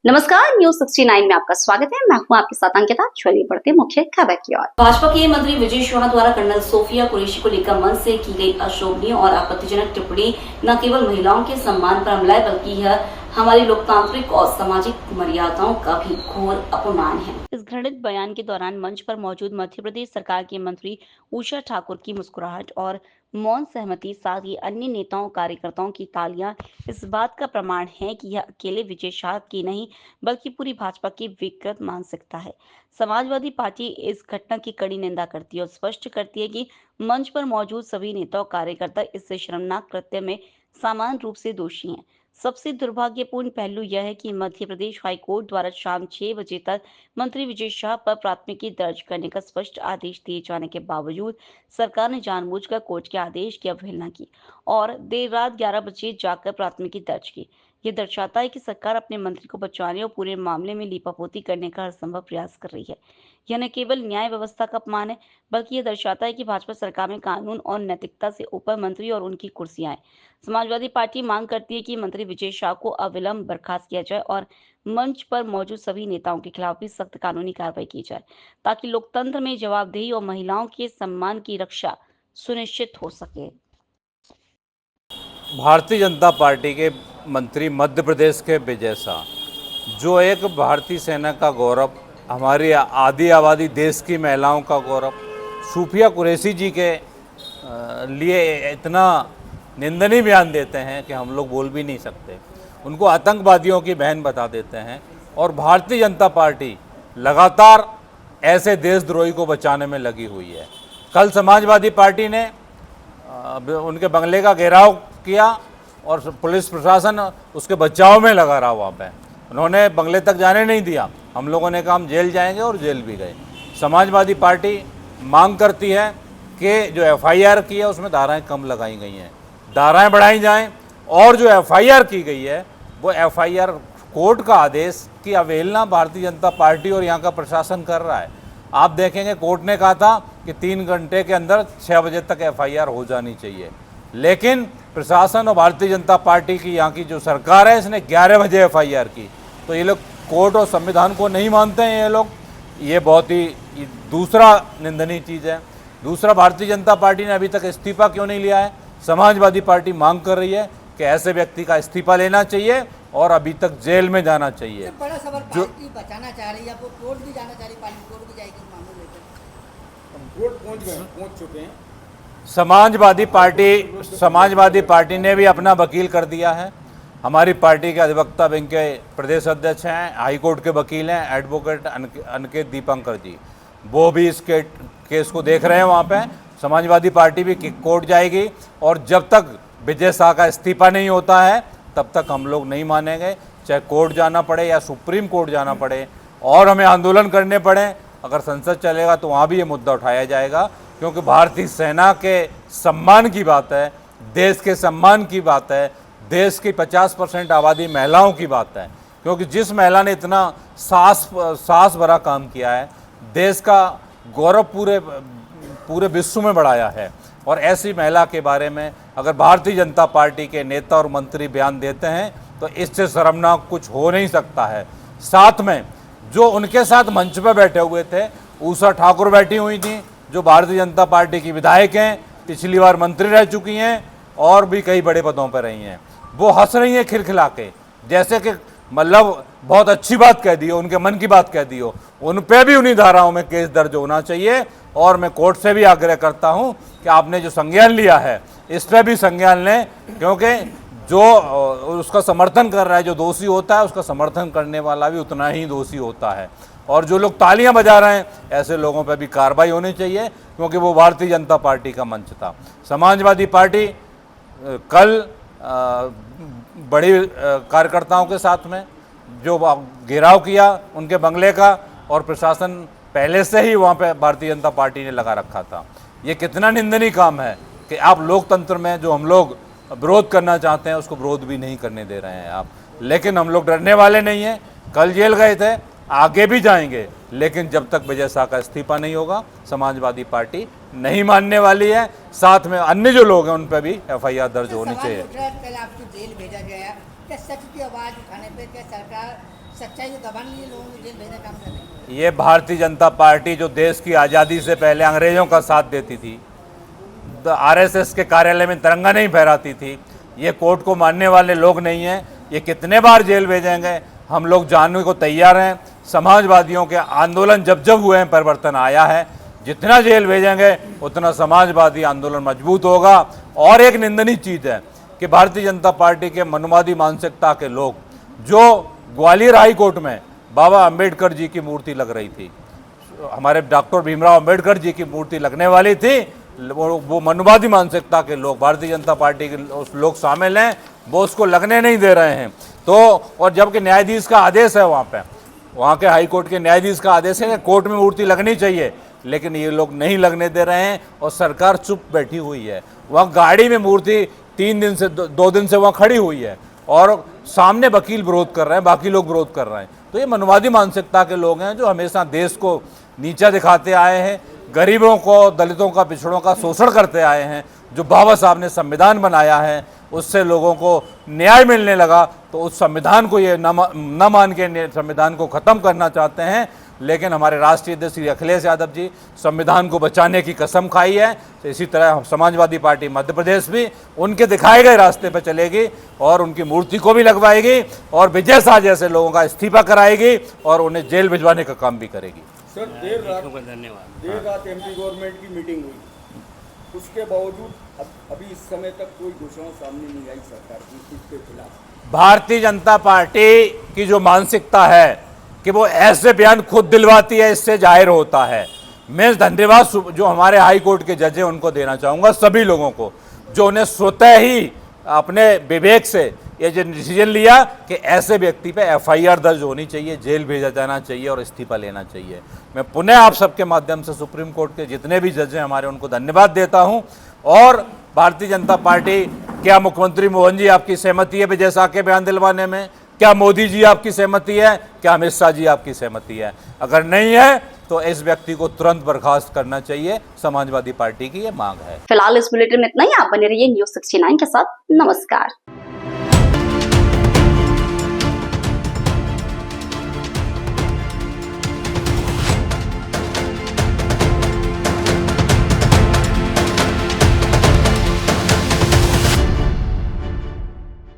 नमस्कार, न्यूज 69 में आपका स्वागत है। मैं हूं आपके साथ अंकिता। चलिए बढ़ते मुख्य खबर की ओर। भाजपा के मंत्री विजय शाह द्वारा कर्नल सोफिया कुरैशी को लेकर मंच से की गई अशोभनीय और आपत्तिजनक टिप्पणी न केवल महिलाओं के सम्मान पर हमला है, बल्कि यह हमारी लोकतांत्रिक और सामाजिक मर्यादाओं का भी घोर अपमान है। इस घृणित बयान के दौरान मंच पर मौजूद मध्य प्रदेश सरकार के मंत्री उषा ठाकुर की मुस्कुराहट और मौन सहमति, साथ ही अन्य नेताओं कार्यकर्ताओं की तालियां इस बात का प्रमाण है कि यह अकेले विजय शाह की नहीं बल्कि पूरी भाजपा की विकृत मानसिकता है। समाजवादी पार्टी इस घटना की कड़ी निंदा करती है और स्पष्ट करती है कि मंच पर मौजूद सभी नेता और कार्यकर्ता इस शर्मनाक कृत्य में समान रूप से दोषी हैं। सबसे दुर्भाग्यपूर्ण पहलू यह है कि मध्य प्रदेश हाईकोर्ट द्वारा शाम 6 बजे तक मंत्री विजय शाह पर प्राथमिकी दर्ज करने का स्पष्ट आदेश दिए जाने के बावजूद सरकार ने जानबूझकर कोर्ट के आदेश की अवहेलना की और देर रात 11 बजे जाकर प्राथमिकी दर्ज की। यह दर्शाता है कि सरकार अपने मंत्री को बचाने और पूरे मामले में लीपापोती करने का हरसंभव प्रयास कर रही है। यह न केवल न्याय व्यवस्था का अपमान है, बल्कि यह दर्शाता है कि भाजपा सरकार में कानून और नैतिकता से ऊपर मंत्री और उनकी कुर्सियां हैं। समाजवादी पार्टी मांग करती है कि मंत्री विजय शाह को अविलंब बर्खास्त किया जाए और मंच पर मौजूद सभी नेताओं के खिलाफ भी सख्त कानूनी कार्रवाई की जाए, ताकि लोकतंत्र में जवाबदेही और महिलाओं के सम्मान की रक्षा सुनिश्चित हो सके। भारतीय जनता पार्टी के मंत्री मध्य प्रदेश के विजय शाह, जो एक भारतीय सेना का गौरव, हमारी आधी आबादी देश की महिलाओं का गौरव, सूफिया कुरैशी जी के लिए इतना निंदनीय बयान देते हैं कि हम लोग बोल भी नहीं सकते। उनको आतंकवादियों की बहन बता देते हैं और भारतीय जनता पार्टी लगातार ऐसे देशद्रोही को बचाने में लगी हुई है। कल समाजवादी पार्टी ने उनके बंगले का घेराव किया और पुलिस प्रशासन उसके बचाव में लगा रहा वहाँ पे। उन्होंने बंगले तक जाने नहीं दिया। हम लोगों ने कहा हम जेल जाएंगे और जेल भी गए। समाजवादी पार्टी मांग करती है कि जो एफआईआर की है उसमें धाराएं कम लगाई गई हैं, धाराएं बढ़ाई जाएं और जो एफआईआर की गई है वो एफआईआर कोर्ट का आदेश की अवहेलना भारतीय जनता पार्टी और यहाँ का प्रशासन कर रहा है। आप देखेंगे कोर्ट ने कहा था कि 3 घंटे के अंदर 6 बजे तक एफआईआर हो जानी चाहिए, लेकिन प्रशासन और भारतीय जनता पार्टी की यहाँ की जो सरकार है इसने 11 बजे एफआईआर की। तो ये लोग कोर्ट और संविधान को नहीं मानते हैं ये लोग। ये बहुत ही दूसरा निंदनीय चीज़ है। दूसरा, भारतीय जनता पार्टी ने अभी तक इस्तीफा क्यों नहीं लिया है? समाजवादी पार्टी मांग कर रही है कि ऐसे व्यक्ति का इस्तीफा लेना चाहिए और अभी तक जेल में जाना चाहिए। बड़ा सवाल, पार्टी बचाना चाह रही है, वो कोर्ट भी जाना चाह रही है, पार्टी कोर्ट भी जाएगी इस मामले लेकर। कोर्ट पहुंच चुके हैं। समाजवादी पार्टी ने भी अपना वकील कर दिया है। हमारी पार्टी के अधिवक्ता विंग के प्रदेश अध्यक्ष हैं, हाईकोर्ट के वकील हैं, एडवोकेट अनिकेत दीपंकर जी, वो भी इस केस को देख रहे हैं वहाँ पे। समाजवादी पार्टी भी कोर्ट जाएगी और जब तक विजय शाह का इस्तीफा नहीं होता है तब तक हम लोग नहीं मानेंगे, चाहे कोर्ट जाना पड़े या सुप्रीम कोर्ट जाना पड़े और हमें आंदोलन करने पड़े। अगर संसद चलेगा तो वहाँ भी ये मुद्दा उठाया जाएगा, क्योंकि भारतीय सेना के सम्मान की बात है, देश के सम्मान की बात है, देश की 50% आबादी महिलाओं की बात है। क्योंकि जिस महिला ने इतना साहस भरा काम किया है, देश का गौरव पूरे विश्व में बढ़ाया है, और ऐसी महिला के बारे में अगर भारतीय जनता पार्टी के नेता और मंत्री बयान देते हैं तो इससे शर्मनाक कुछ हो नहीं सकता है। साथ में जो उनके साथ मंच पर बैठे हुए थे, उषा ठाकुर बैठी हुई थी, जो भारतीय जनता पार्टी की विधायक हैं, पिछली बार मंत्री रह चुकी हैं और भी कई बड़े पदों पर रही हैं। वो हंस रही हैं खिलखिला के, जैसे कि मतलब बहुत अच्छी बात कह दी हो, उनके मन की बात कह दी हो। उन पे भी उन्हीं धाराओं में केस दर्ज होना चाहिए और मैं कोर्ट से भी आग्रह करता हूं कि आपने जो संज्ञान लिया है इस पर भी संज्ञान लें, क्योंकि जो उसका समर्थन कर रहा है, जो दोषी होता है उसका समर्थन करने वाला भी उतना ही दोषी होता है। और जो लोग तालियां बजा रहे हैं ऐसे लोगों पर भी कार्रवाई होनी चाहिए, क्योंकि वो भारतीय जनता पार्टी का मंच था। समाजवादी पार्टी कल बड़ी कार्यकर्ताओं के साथ में जो घेराव किया उनके बंगले का, और प्रशासन पहले से ही वहाँ पे भारतीय जनता पार्टी ने लगा रखा था। ये कितना निंदनीय काम है कि आप लोकतंत्र में जो हम लोग विरोध करना चाहते हैं उसको विरोध भी नहीं करने दे रहे हैं आप। लेकिन हम लोग डरने वाले नहीं हैं। कल जेल गए थे, आगे भी जाएंगे, लेकिन जब तक विजय शाह का इस्तीफा नहीं होगा समाजवादी पार्टी नहीं मानने वाली है। साथ में अन्य जो लोग हैं उन पर भी एफआईआर दर्ज होनी चाहिए। कल आपको जेल भेजा गया, क्या सच की आवाज उठाने पे क्या सरकार सच्चाई को दबाने के लिए लोगों को जेल भेजने का काम कर रहे हैं। ये भारतीय जनता पार्टी जो देश की आज़ादी से पहले अंग्रेजों का साथ देती थी, आरएसएस के कार्यालय में तिरंगा नहीं फहराती थी, ये कोर्ट को मानने वाले लोग नहीं हैं। ये कितने बार जेल भेजेंगे, हम लोग जानने को तैयार हैं। समाजवादियों के आंदोलन जब जब हुए हैं परिवर्तन आया है। जितना जेल भेजेंगे उतना समाजवादी आंदोलन मजबूत होगा। और एक निंदनीय चीज़ है कि भारतीय जनता पार्टी के मनुवादी मानसिकता के लोग, जो ग्वालियर हाई कोर्ट में बाबा अंबेडकर जी की मूर्ति लग रही थी, हमारे डॉक्टर भीमराव अंबेडकर जी की मूर्ति लगने वाली थी, वो मनुवादी मानसिकता के लोग, भारतीय जनता पार्टी के उस लोग शामिल हैं, वो उसको लगने नहीं दे रहे हैं। तो और जबकि न्यायाधीश का आदेश है, वहाँ के हाई कोर्ट के न्यायाधीश का आदेश है कि कोर्ट में मूर्ति लगनी चाहिए, लेकिन ये लोग नहीं लगने दे रहे हैं और सरकार चुप बैठी हुई है। वहाँ गाड़ी में मूर्ति 3 दिन से 2 दिन से वहाँ खड़ी हुई है और सामने वकील विरोध कर रहे हैं, बाकी लोग विरोध कर रहे हैं। तो ये मनवादी मानसिकता के लोग हैं जो हमेशा देश को नीचा दिखाते आए हैं, गरीबों को, दलितों का, पिछड़ों का शोषण करते आए हैं। जो बाबा साहब ने संविधान बनाया है उससे लोगों को न्याय मिलने लगा, तो उस संविधान को ये न मान के संविधान को ख़त्म करना चाहते हैं। लेकिन हमारे राष्ट्रीय अध्यक्ष श्री अखिलेश यादव जी संविधान को बचाने की कसम खाई है। तो इसी तरह समाजवादी पार्टी मध्य प्रदेश भी उनके दिखाए गए रास्ते पर चलेगी और उनकी मूर्ति को भी लगवाएगी और विजय शाह जैसे लोगों का इस्तीफा कराएगी और उन्हें जेल भिजवाने का काम भी करेगी। सर, देर रात एमपी गवर्नमेंट की मीटिंग हुई, उसके बावजूद अभी इस समय तक कोई घोषणा सामने नहीं आई सरकार की इसके खिलाफ। भारतीय जनता पार्टी की जो मानसिकता है कि वो ऐसे बयान खुद दिलवाती है, इससे जाहिर होता है। मैं धन्यवाद जो हमारे हाई कोर्ट के जज हैं उनको देना चाहूँगा, सभी लोगों को, जो उन्हें स्वतः ही अपने विवेक से ये जो डिसीजन लिया कि ऐसे व्यक्ति पे एफआईआर दर्ज होनी चाहिए, जेल भेजा जाना चाहिए और इस्तीफा लेना चाहिए। मैं पुनः आप सबके माध्यम से सुप्रीम कोर्ट के जितने भी जज हैं हमारे, उनको धन्यवाद देता हूं। और भारतीय जनता पार्टी, क्या मुख्यमंत्री मोहन जी आपकी सहमति है विजय शाह के बयान दिलवाने में? क्या मोदी जी आपकी सहमति है? क्या अमित शाह जी आपकी सहमति है? अगर नहीं है तो इस व्यक्ति को तुरंत बर्खास्त करना चाहिए। समाजवादी पार्टी की ये मांग है। फिलहाल इस बुलेटिन में इतना ही। आप बने रहिए News 69 के साथ। नमस्कार।